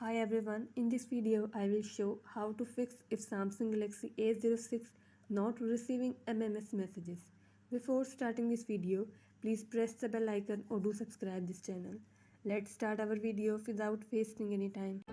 Hi everyone, in this video I will show how to fix if Samsung Galaxy A06 not receiving MMS messages. Before starting this video, please press the bell icon or do subscribe this channel. Let's start our video without wasting any time.